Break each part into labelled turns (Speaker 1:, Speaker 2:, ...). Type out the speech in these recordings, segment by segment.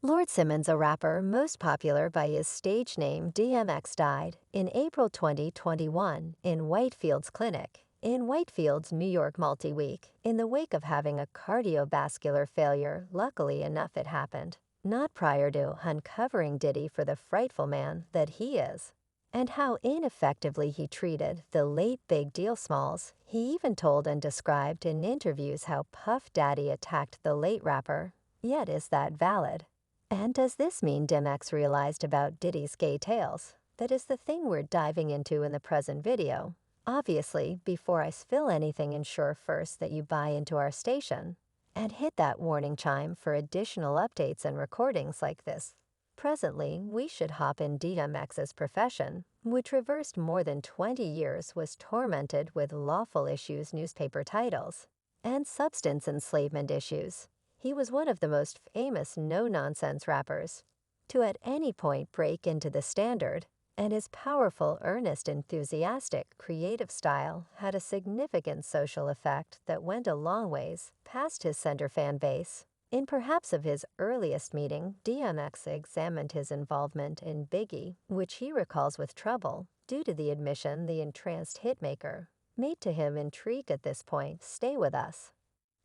Speaker 1: Lord Simmons, a rapper most popular by his stage name DMX, died in April 2021 in Whitefield's clinic in Whitefield's New York multi-week in the wake of having a cardiovascular failure. Luckily enough, it happened not prior to uncovering Diddy for the frightful man that he is, and how ineffectively he treated the late Big Deal Smalls. He even told and described in interviews how Puff Daddy attacked the late rapper. Yet is that valid? And does this mean DMX realized about Diddy's gay tales? That is the thing we're diving into in the present video. Obviously, before I spill anything, ensure first that you buy into our station and hit that warning chime for additional updates and recordings like this. Presently, we should hop in. DMX's profession, which reversed more than 20 years, was tormented with lawful issues, newspaper titles, and substance enslavement issues. He was one of the most famous no-nonsense rappers to at any point break into the standard, and his powerful, earnest, enthusiastic, creative style had a significant social effect that went a long ways past his center fan base. In perhaps of his earliest meeting, DMX examined his involvement in Biggie, which he recalls with trouble due to the admission the entranced hitmaker made to him. Intrigue at this point. Stay with us.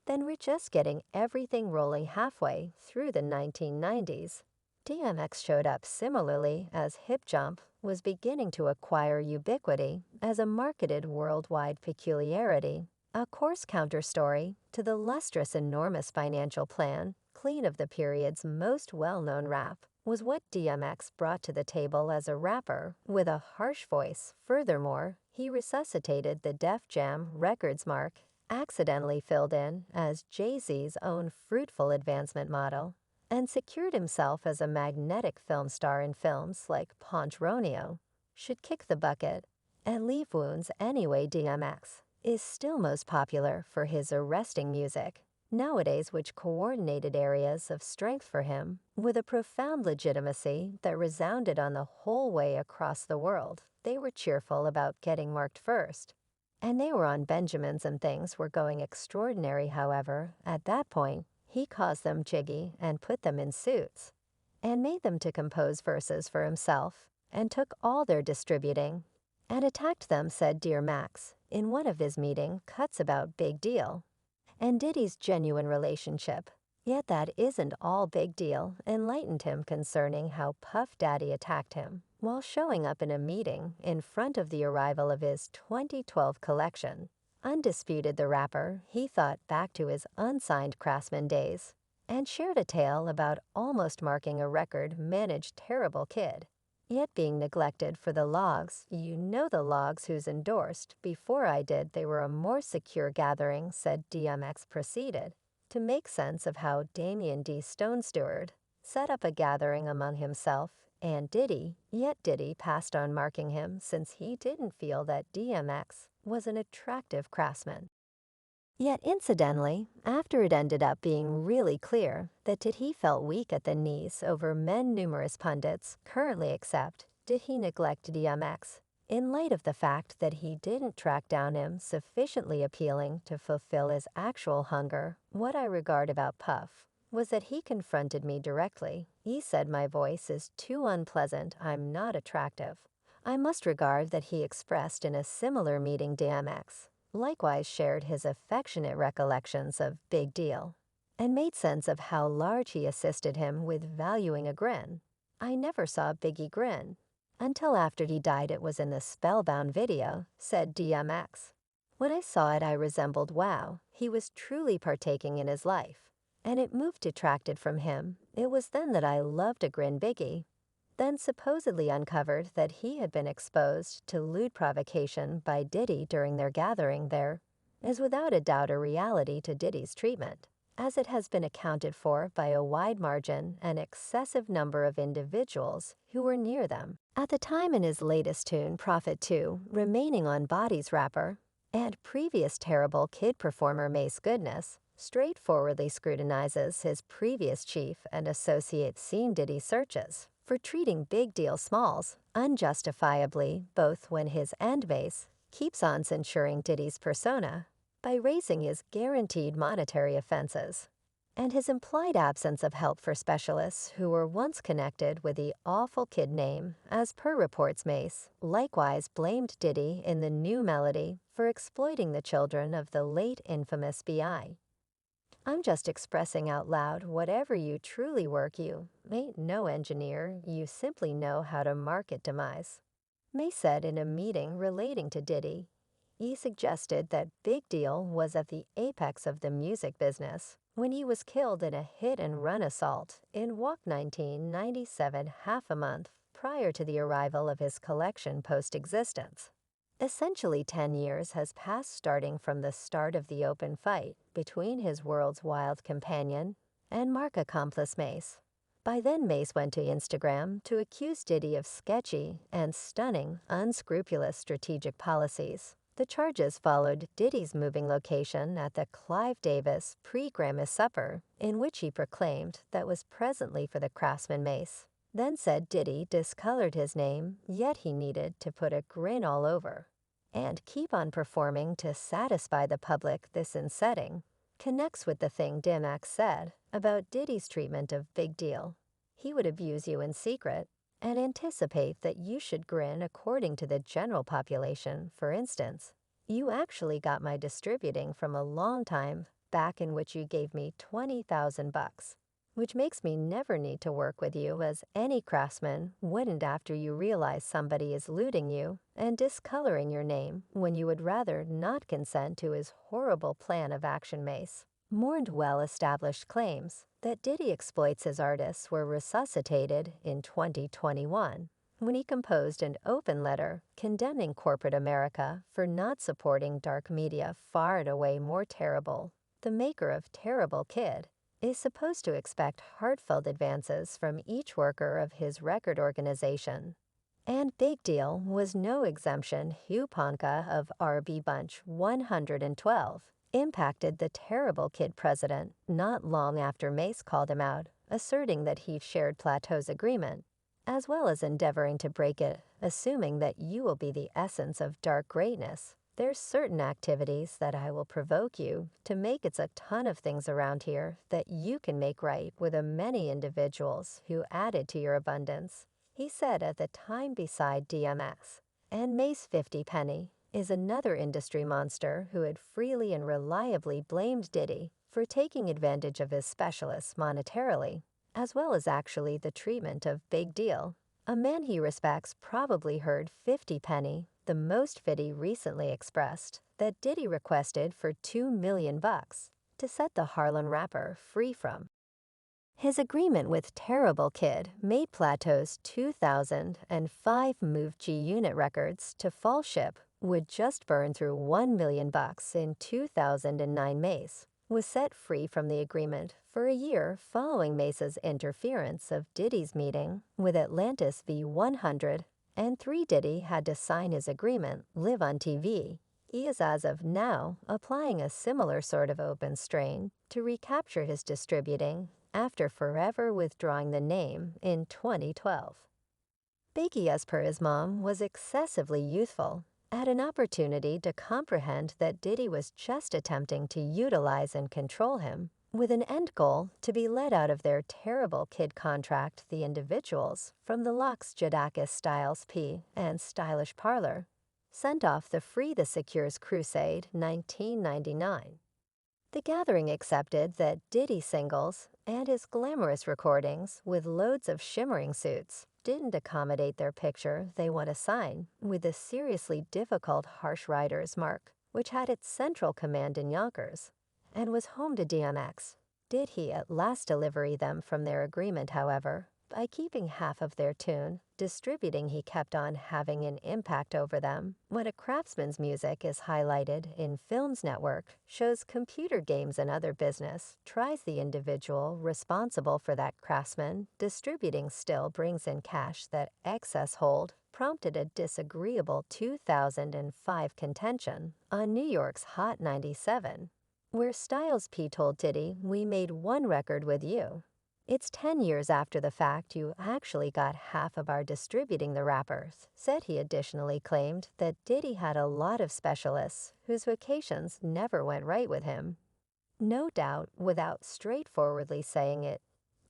Speaker 1: Then we're just getting everything rolling halfway through the 1990s. DMX showed up similarly as Hip Jump was beginning to acquire ubiquity as a marketed worldwide peculiarity, a course counter-story to the lustrous enormous financial plan. Clean of the period's most well-known rap was what DMX brought to the table as a rapper with a harsh voice. Furthermore, he resuscitated the Def Jam Records mark, accidentally filled in as Jay-Z's own fruitful advancement model, and secured himself as a magnetic film star in films like Punch Romeo, Should Kick the Bucket, and Leave Wounds Anyway. DMX is still most popular for his arresting music nowadays, which coordinated areas of strength for him with a profound legitimacy that resounded on the whole way across the world. They were cheerful about getting marked first, and they were on Benjamins, and things were going extraordinary. However, at that point, he caused them jiggy and put them in suits and made them to compose verses for himself and took all their distributing and attacked them, said Dear Max in one of his meeting cuts about Big Deal and Diddy's genuine relationship. Yet that isn't all. Big Deal enlightened him concerning how Puff Daddy attacked him while showing up in a meeting in front of the arrival of his 2012 collection. Undisputed, the rapper, he thought back to his unsigned Craftsman days and shared a tale about almost marking a record-managed terrible kid, yet being neglected for the logs. You know, the logs who's endorsed. Before I did, they were a more secure gathering, said DMX. Proceeded to make sense of how Damien D. Stone Stewart set up a gathering among himself and Diddy, yet Diddy passed on marking him since he didn't feel that DMX was an attractive craftsman. Yet incidentally, after it ended up being really clear that Diddy felt weak at the knees over men, numerous pundits currently accept did he neglect DMX in light of the fact that he didn't track down him sufficiently appealing to fulfill his actual hunger. What I regard about Puff was that he confronted me directly. He said my voice is too unpleasant, I'm not attractive. I must regard that he expressed in a similar meeting. DMX likewise shared his affectionate recollections of Big Deal and made sense of how large he assisted him with valuing a grin. I never saw Biggie grin until after he died. It was in the Spellbound video, said DMX. When I saw it, I resembled wow, he was truly partaking in his life, and it moved detracted from him. It was then that I loved a grin. Biggie then supposedly uncovered that he had been exposed to lewd provocation by Diddy during their gathering. There is without a doubt a reality to Diddy's treatment, as it has been accounted for by a wide margin an excessive number of individuals who were near them at the time. In his latest tune, Prophet 2, remaining on Body's rapper and previous terrible kid performer Mace Goodness straightforwardly scrutinizes his previous chief and associate scene Diddy searches for treating Big Deal Smalls unjustifiably, both when his and Mace keeps on censuring Diddy's persona by raising his guaranteed monetary offenses. and his implied absence of help for specialists who were once connected with the awful kid name, as per reports Mace likewise blamed Diddy in the new melody for exploiting the children of the late infamous B.I. I'm just expressing out loud whatever you truly work you ain't no engineer, you simply know how to market demise. Mace said in a meeting relating to Diddy. He suggested that Big Deal was at the apex of the music business when he was killed in a hit-and-run assault in Walk 1997 half a month prior to the arrival of his collection post-existence. Essentially 10 years has passed starting from the start of the open fight between his world's wild companion and Mark accomplice Mace. By then Mace went to Instagram to accuse Diddy of sketchy and stunning, unscrupulous strategic policies. The charges followed Diddy's moving location at the Clive Davis pre-Grammys supper, in which he proclaimed that was presently for the craftsman Mace. Then said Diddy discolored his name, yet he needed to put a grin all over and keep on performing to satisfy the public. This in setting connects with the thing DMX said about Diddy's treatment of Big Deal. He would abuse you in secret and anticipate that you should grin according to the general population. For instance, you actually got my distributing from a long time back in which you gave me $20,000, which makes me never need to work with you as any craftsman wouldn't after you realize somebody is looting you and discoloring your name when you would rather not consent to his horrible plan of action. Mace mourned well-established claims that Diddy exploits his artists were resuscitated in 2021 when he composed an open letter condemning corporate America for not supporting dark media far and away more terrible. The maker of Terrible Kid is supposed to expect heartfelt advances from each worker of his record organization. And Big Deal was no exemption. Hugh Ponca of RB Bunch 112 impacted the Terrible Kid president not long after Mace called him out, asserting that he shared Plateau's agreement, as well as endeavoring to break it, assuming that you will be the essence of dark greatness. There's certain activities that I will provoke you to make. It's a ton of things around here that you can make right with a many individuals who added to your abundance, he said at the time. Beside DMX and Mace, 50 Penny is another industry monster who had freely and reliably blamed Diddy for taking advantage of his specialists monetarily, as well as actually the treatment of Big Deal. A man he respects probably heard 50 Penny, the most fitty, recently expressed that Diddy requested for $2 million to set the Harlem rapper free from his agreement with Terrible Kid. Made Plateau's 2005 move G-Unit Records to fall ship would just burn through $1 million in 2009. Mace was set free from the agreement for a year following Mace's interference of Diddy's meeting with Atlantis V100, and 3 Diddy had to sign his agreement live on TV. He is as of now applying a similar sort of open strain to recapture his distributing after forever withdrawing the name in 2012. Biggie, as per his mom, was excessively youthful, had an opportunity to comprehend that Diddy was just attempting to utilize and control him, with an end goal to be let out of their Terrible Kid contract. The individuals from the Locks, Jadakiss, Styles P, and Stylish Parlor sent off the Free the Secures Crusade 1999. The gathering accepted that Diddy singles and his glamorous recordings with loads of shimmering suits didn't accommodate their picture they want to sign with the seriously difficult Harsh Riders mark, which had its central command in Yonkers and was home to DMX. Did he at last deliver them from their agreement, however, by keeping half of their tune, distributing. He kept on having an impact over them. When a craftsman's music is highlighted in films, network shows, computer games, and other business, tries the individual responsible for that craftsman distributing still brings in cash. That excess hold prompted a disagreeable 2005 contention on New York's Hot 97, where Styles P told Diddy, "We made one record with you. It's 10 years after the fact you actually got half of our distributing." The rappers said he additionally claimed that Diddy had a lot of specialists whose vocations never went right with him. No doubt, without straightforwardly saying it,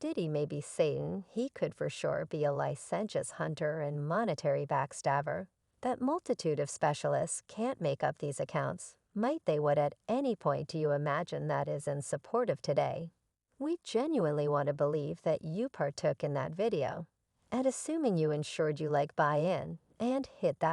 Speaker 1: Diddy may be Satan, he could for sure be a licentious hunter and monetary backstabber. That multitude of specialists can't make up these accounts. Might they would at any point do you imagine that is in support of today? We genuinely want to believe that you partook in that video. And assuming you ensured you like buy in and hit that